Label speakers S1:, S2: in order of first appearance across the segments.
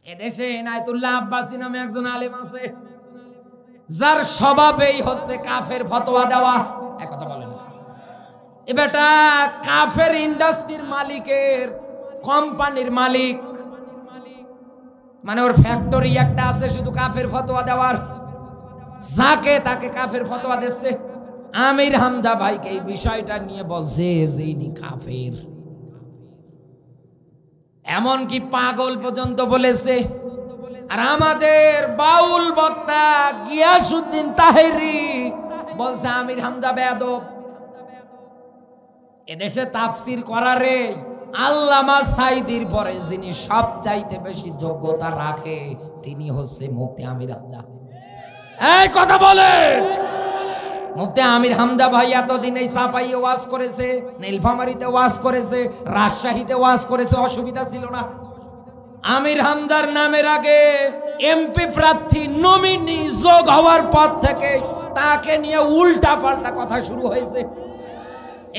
S1: এদেশে এনায়েতুল্লাহ আব্বাসী নামে একজন আলেম আছে, যার স্বভাবেই হচ্ছে কাফের ফতোয়া দেওয়া। এক কথা বলেন, এ বেটা কাফের ইন্ডাস্ট্রির মালিকের কোম্পানির মালিক, মানে ওর ফ্যাক্টরি একটা আছে শুধু কাফের ফতোয়া দেওয়ার, যাকে তাকে কাফের ফতোয়া দিচ্ছে। আমির হামজা ভাইকে এই বিষয়টা নিয়ে বলছে যে ইনি কাফের, এমন কি পাগল পর্যন্ত বলেছে। আর আমাদের বাউল বক্তা গিয়াসউদ্দিন তাহেরি বলছে আমির হামজা বেয়াদব। এদেশে তাফসির করারে আল্লামা সাইদির পরে যিনি সবচাইতে বেশি যোগ্যতা রাখে তিনি হচ্ছে মুফতি আমির হামজা। এই কথা বলে মুফতি আমির হামজা ভাই এতদিন এই সাফাইয়ে ওয়াজ করেছে, নীলফামারীতে ওয়াজ করেছে, রাজশাহীতে ওয়াজ করেছে, অসুবিধা ছিল না। আমির হামজার নামের আগে এমপি প্রার্থী নমিনি যোগ হওয়ার পর থেকে তাকে নিয়ে উল্টা পাল্টা কথা শুরু হয়েছে।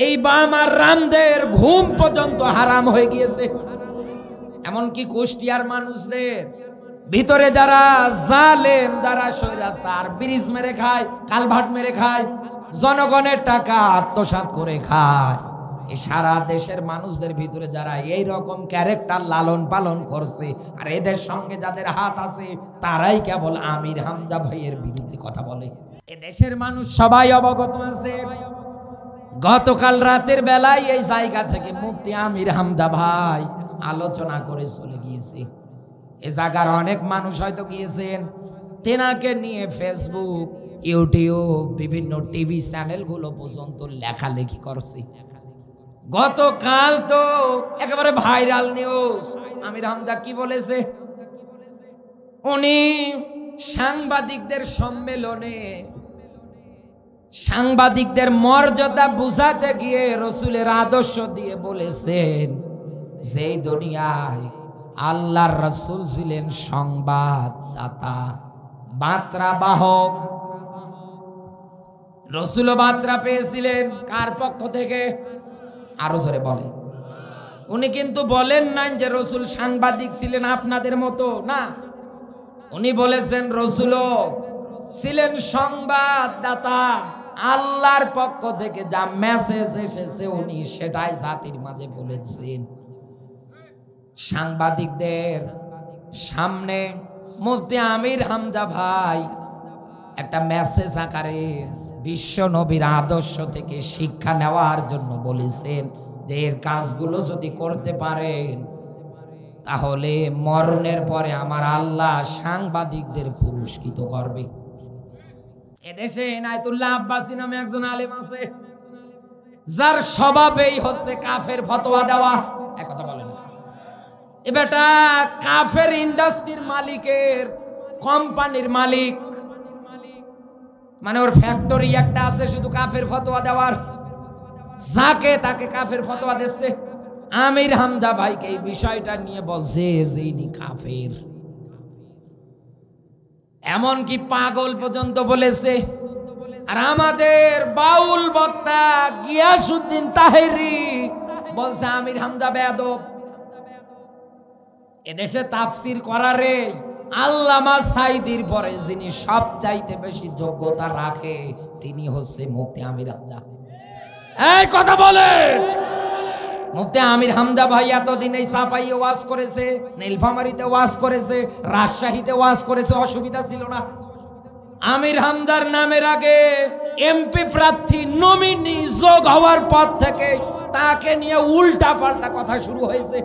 S1: এই বাম আর রামদের ঘুম পর্যন্ত হারাম হয়ে গিয়েছে। এমনকি কুষ্টিয়ার মানুষদের ভিতরে যারা জালেম, যারা স্বৈরাচার, ব্রিজ মেরে খায়, কালভার্ট মেরে খায়, জনগণের টাকা আত্মসাৎ করে খায়, এই সারা দেশের মানুষদের ভিতরে যারা এই রকম ক্যারেক্টার লালন পালন করছে আর এদের সঙ্গে যাদের হাত আছে তারাই কেবল আমির হামজা ভাইয়ের বিরুদ্ধে কথা বলে। এ দেশের মানুষ সবাই অবগত আছে। গতকাল রাতের বেলায় এই জায়গা থেকে মুফতি আমির হামজা ভাই আলোচনা করে চলে গিয়েছে। এ জায়গার অনেক মানুষ হয়তো গিয়েছেন, তেনাকে নিয়ে ফেসবুক, ইউটিউব, বিভিন্ন টিভি চ্যানেলগুলো পর্যন্ত লেখালেখি করছে। গতকাল তো একেবারে ভাইরাল নিউজ। আমির হামজা কি বলেছে? উনি সাংবাদিকদের সম্মেলনে সাংবাদিকদের মর্যাদা বুঝাতে গিয়ে রসুলের আদর্শ দিয়ে বলেছেন যে দুনিয়ায় আল্লাহর রসুল ছিলেন সংবাদদাতা, বার্তা বাহক। রসুলও বার্তা পেয়েছিলেন কার পক্ষ থেকে? আরো জোরে বলে। উনি কিন্তু বলেন নাই যে রসুল সাংবাদিক ছিলেন আপনাদের মতো, না। উনি বলেছেন রসুলও ছিলেন সংবাদদাতা, আল্লাহর পক্ষ থেকে যা মেসেজ এসেছে উনি সেটাই জাতির মাঝে বলেছেন। সাংবাদিকদের সামনে মুফতি আমির হামজা ভাই একটা মেসেজ আকারে বিশ্ব নবীর আদর্শ থেকে শিক্ষা নেওয়ার জন্য বলেছেন যে এর কাজগুলো যদি করতে পারেন তাহলে মরণের পরে আমার আল্লাহ সাংবাদিকদের পুরস্কৃত করবে। এদেশে এনায়েতুল্লাহ আব্বাসী নামে একজন আলেম আছে, যার স্বভাবেই হচ্ছে কাফের ফতোয়া দেওয়া। এক কথা বলেন, এ বেটা কাফের ইন্ডাস্ট্রির মালিকের কোম্পানির মালিক, মানে ওর ফ্যাক্টরি একটা আছে শুধু কাফের ফতোয়া দেওয়ার, যাকে তাকে কাফের ফতোয়া দিচ্ছে। আমির হামজা ভাইকে এই বিষয়টা নিয়ে বলছে যে ইনি কাফের, এমন কি পাগল পর্যন্ত বলেছে। আর আমাদের বাউল বক্তা গিয়াসউদ্দিন তাহেরি বলছে আমির হামজা বেয়াদব। এদেশে তাফসির করারে আল্লামা সাইদির পরে যিনি সবচাইতে বেশি যোগ্যতা রাখে তিনি হচ্ছে মুফতি আমির হামজা। এই কথা বলে মুফতি আমির হামজা ভাই এতদিন এই সাফাইয়ে ওয়াজ করেছে, নীলফামারীতে ওয়াজ করেছে, রাজশাহীতে ওয়াজ করেছে, অসুবিধা ছিল না। আমির হামজার নামের আগে এমপি প্রার্থী নমিনি যোগ হওয়ার পর থেকে তাকে নিয়ে উল্টা পাল্টা কথা শুরু হয়েছে।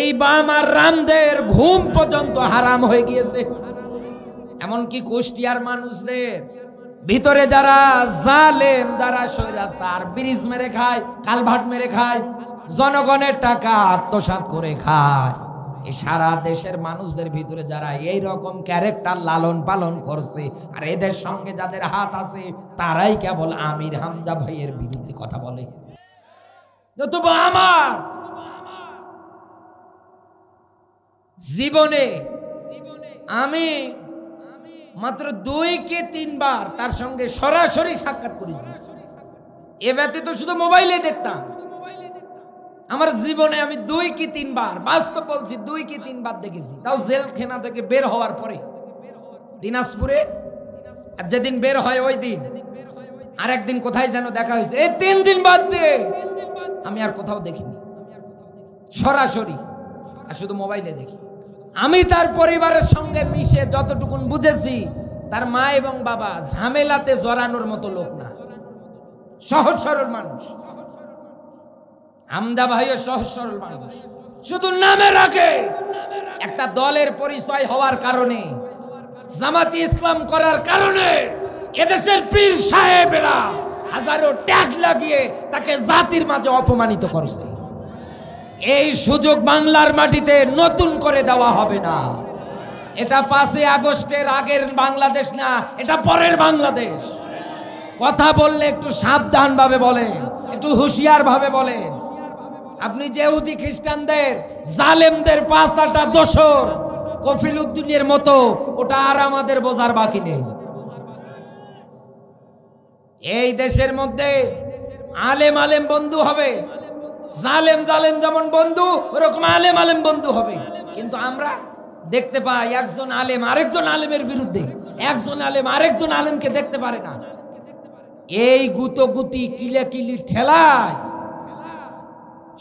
S1: এই বাম আর রামদের ঘুম পর্যন্ত হারাম হয়ে গিয়েছে। এমনকি কুষ্টিয়ার মানুষদের ভিতরে যারা জালেম, যারা স্বৈরাচার, ব্রিজ মেরে খায়, কালভার্ট মেরে খায়, জনগণের টাকা আত্মসাৎ করে খায়, এই সারা দেশের মানুষদের ভিতরে যারা এই রকম ক্যারেক্টার লালন পালন করছে আর এদের সঙ্গে যাদের হাত আছে তারাই কেবল আমির হামজা ভাইয়ের বিরুদ্ধে কথা বলে। আমার জীবনে আমি মাত্র 2 কি 3 বার তার সঙ্গে সরাসরি সাক্ষাৎ করেছি। এ ব্যতীত শুধু মোবাইলে দেখতাম। আমার জীবনে আমি 2 কি 3 বার, বাস্তব বলছি 2 কি 3 বার দেখেছি, তাও জেলখানা থেকে বের হওয়ার পরে। দিনাজপুরে আর যেদিন বের হয় ওই দিন, আর একদিন কোথায় যেন দেখা হয়েছে, এই 3 দিন বাদ দিয়ে আমি আর কোথাও দেখিনি সরাসরি, আর শুধু মোবাইলে দেখি। আমি তার পরিবারের সঙ্গে মিশে যতটুকুন বুঝেছি, তার মা এবং বাবা ঝামেলাতে জড়ানোর মতো লোক না, সহজ সরল মানুষ। আমদা ভাইও সহজ সরল মানুষ, শুধু নামে রাখে একটা দলের পরিচয় হওয়ার কারণে, জামাতি ইসলাম করার কারণে এদেশের পীর সাহেবেরা হাজারো ট্যাগ লাগিয়ে তাকে জাতির মাঝে অপমানিত করছে। এই সুযোগ বাংলার মাটিতে নতুন করে দেওয়া হবে না। এটা 5 আগস্টের আগের বাংলাদেশ না, এটা পরের বাংলাদেশ। কথা বললে একটু সাবধান ভাবে বলেন, একটু হুঁশিয়ার ভাবে বলেন। আপনি যে ইহুদি খ্রিস্টানদের জালেমদের 5 দোসর কফিল উদ্দিনের মতো, ওটা আর আমাদের বোঝার বাকি নেই। এই দেশের মধ্যে আলেম আলেম বন্ধু হবে, জালেম জালেম যেমন বন্ধু, ওরকম আলেম আলেম বন্ধু হবে। কিন্তু আমরা দেখতে পাই একজন আলেম আরেকজন আলেমের বিরুদ্ধে, একজন আলেম আরেকজন আলেমকে দেখতে পারে না। এই গুতোগুতি কিলাকিলি ঠেলায়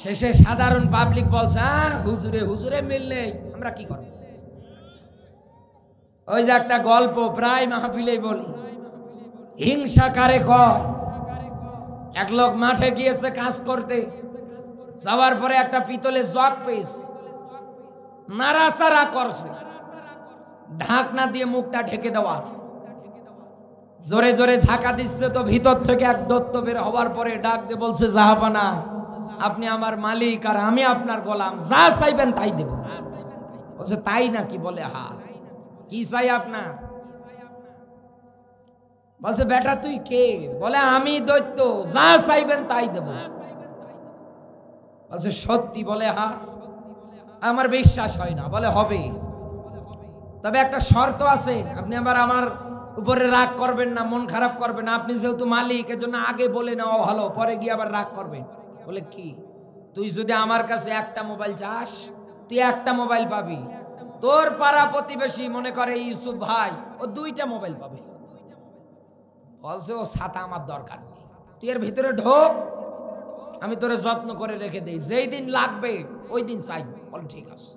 S1: শেষে সাধারণ পাবলিক বলছে, হুজুরে হুজুরে মিল নেই, আমরা কি করব? ওই যে একটা গল্প প্রায় মাহফিলেই বলি, হিংসা কারে কয়। এক লোক মাঠে গিয়েছে কাজ করতে, যাওয়ার পরে একটা পিতলের জগ পেয়েছে, নাড়াচাড়া করছে, ঢাকনা দিয়ে মুখটা ঢেকে দেওয়া আছে। জোরে জোরে ঝাঁকা দিচ্ছে, তো ভিতর থেকে এক দত্ত বের হওয়ার পরে ডাক দিয়ে বলছে, জাহাপানা, আপনি আমার মালিক আর আমি আপনার গোলাম, যা চাইবেন তাই দেব। বলছে তাই নাকি? বলে হা। কি চাই আপনার? বলছে বেটা তুই কে? বলে আমি দৈত্য, যা চাইবেন তাই দেব। বলছে সত্যি? বলে হা। আমার বিশ্বাস হয় না। বলে হবে, তবে একটা শর্ত আছে, আপনি আবার আমার উপরে রাগ করবেন না, মন খারাপ করবেন না, আপনি যেহেতু মালিক এজন্য আগে বলে নেওয়া ভালো, পরে গিয়ে আবার রাগ করবেন। বলে কি? তুই যদি আমার কাছে একটা মোবাইল চাস, তুই একটা মোবাইল পাবি, তোর পাড়া প্রতিবেশী মনে করে ইউসুফ ভাই, ও 2টা মোবাইল পাবে। বলছে ও ছাতা আমার দরকার নেই, তুই এর ভিতরে ঢোক, আমি তোরে যত্ন করে রেখে দেই, যেই দিন লাগবে ওই দিন চাইবে। বল ঠিক আছে।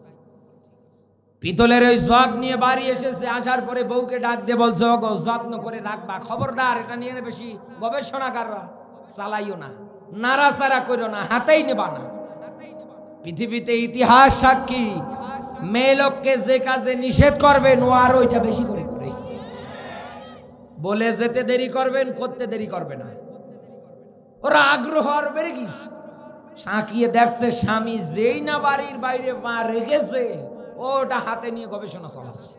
S1: পিতলের ওই জগ নিয়ে বাড়ি এসেছে, আসার পরে বউকে ডাক দিয়ে বলছে, ওগো যত্ন করে রাখবা, খবরদার এটা নিয়ে বেশি গবেষণাকাররা চালাইও না, নাড়াচাড়া করো না, হাতেই নেবা না। পৃথিবীতে ইতিহাস সাক্ষী, মেয়ে লোককে যে কাজে নিষেধ করবেন ও আর ওইটা বেশি করে করে বলে যেতে দেরি করবেন, করতে দেরি করবে না। ওরা আগ্রহ আর বেড়ে গেছে, সাঁকিয়ে দেখছে স্বামী যেই না বাড়ির বাইরে পা রেখেছে, ওটা হাতে নিয়ে গবেষণা চালাচ্ছে।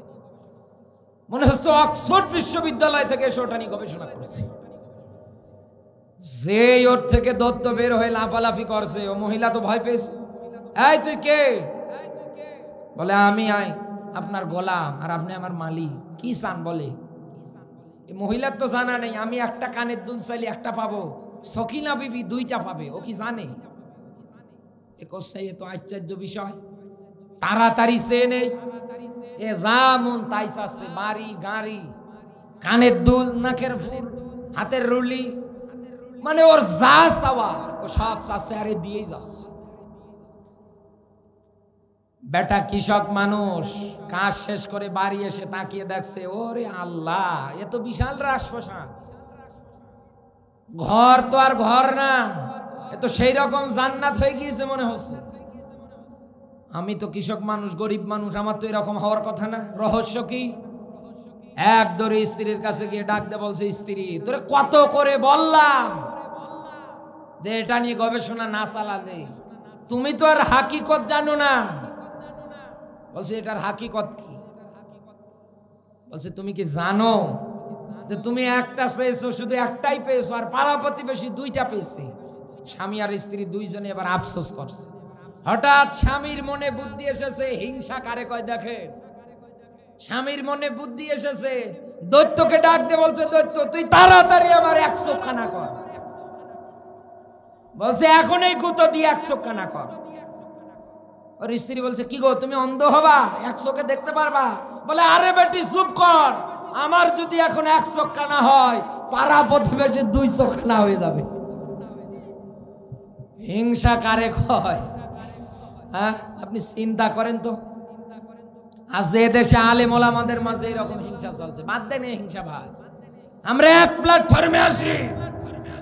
S1: মনে হচ্ছে অক্সফোর্ড বিশ্ববিদ্যালয় থেকে এসে ওটা নিয়ে গবেষণা করছে। যে ওর থেকে দত্ত বের হয়ে লাফালাফি করছে, ও মহিলা তো ভয় পেয়েছে। এই তুই কে? বলে আমি আপনার গোলাম আর আপনি আমার মালিক। কি চান? বলে এই মহিলার তো জানা নেই, আমি একটা কানের দুল চাইলে একটা পাবো, সকিনা বিবি 2টা পাবে, ও কি জানে? এ করছে, এ তো আশ্চর্য বিষয়। তাড়াতাড়ি সে নেই, এ যা মন তাই চাচ্ছে, বাড়ি গাড়ি, কানের দুল, নাকের ফুল, হাতের রুলি, মানে ওর যা চাওয়া ও সব চাচ্ছে, আরে দিয়েই যাচ্ছে। বেটা কৃষক মানুষ, কাজ শেষ করে বাড়ি এসে তাকিয়ে দেখছে, ওরে আল্লাহ, এ তো বিশাল রাজপ্রাসাদ। ঘর তো আর ঘর না, এ তো সেই রকম জান্নাত হয়ে গিয়েছে মনে হচ্ছে। আমি তো কৃষক মানুষ, গরিব মানুষ, আমার তো এরকম হওয়ার কথা না। রহস্য কি? এক দরে স্ত্রীর কাছে গিয়ে ডাক দিয়ে বলছে, স্ত্রী তোরে কত করে বললাম যে এটা নিয়ে গবেষণা না চালালে, তুমি তো আর হাকিকত জানো না। বলছে এটার হাকিকত কি? বলছে তুমি কি জানো যে তুমি একটা পেয়েছো, শুধু একটাই পেয়েছো, আর পাড়া প্রতিবেশী 2টা পেয়েছে। স্বামী আর স্ত্রী 2জনে এবার আফসোস করছে। হঠাৎ স্বামীর মনে বুদ্ধি এসেছে, হিংসা কারে কয় দেখে, স্বামীর মনে বুদ্ধি এসেছে, দৈত্যকে ডাক দিয়ে বলছে, দৈত্য তুই তাড়াতাড়ি আমার 100 খানা কর। বলছে এখন এই গুঁতো দিয়ে 100 কানা কর। ওর স্ত্রী বলছে কি গো তুমি অন্ধ হবা, 100কে দেখতে পারবা? বলে আরে বেটি চুপ কর, আমার যদি এখন 100 কানা হয় পাড়া প্রতিবেশী 200 কানা হয়ে যাবে। হিংসা কারে কয়? হ্যাঁ, আপনি চিন্তা করেন তো, আজ এদেশে আলেম ওলামাদের মাঝে এরকম হিংসা চলছে। বাদ দেন এই হিংসা ভাই, আমরা এক প্ল্যাটফর্মে আসি,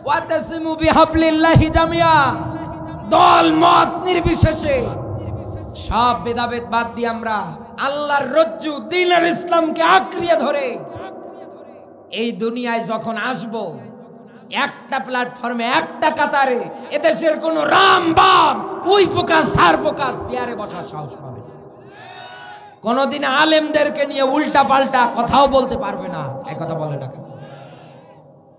S1: ওয়াতাসিমু বিহাবলিল্লাহি জামিয়া, দল মত নির্বিশেষে সব ভেদাভেদ বাদ দিয়ে আমরা আল্লাহর রজ্জু দ্বীনের ইসলামকে আঁকড়িয়ে ধরে এই দুনিয়ায় যখন আসব, একটা প্ল্যাটফর্মে একটা কাতারে এদেশের কোন রাম বাম ওই ফোকাস সার ফোকাস চেয়ারে বসার সাহস পাবে না। কোনদিন আলেমদেরকে নিয়ে উল্টা পাল্টা কথাও বলতে পারবে না। এই কথা বলে না কেন?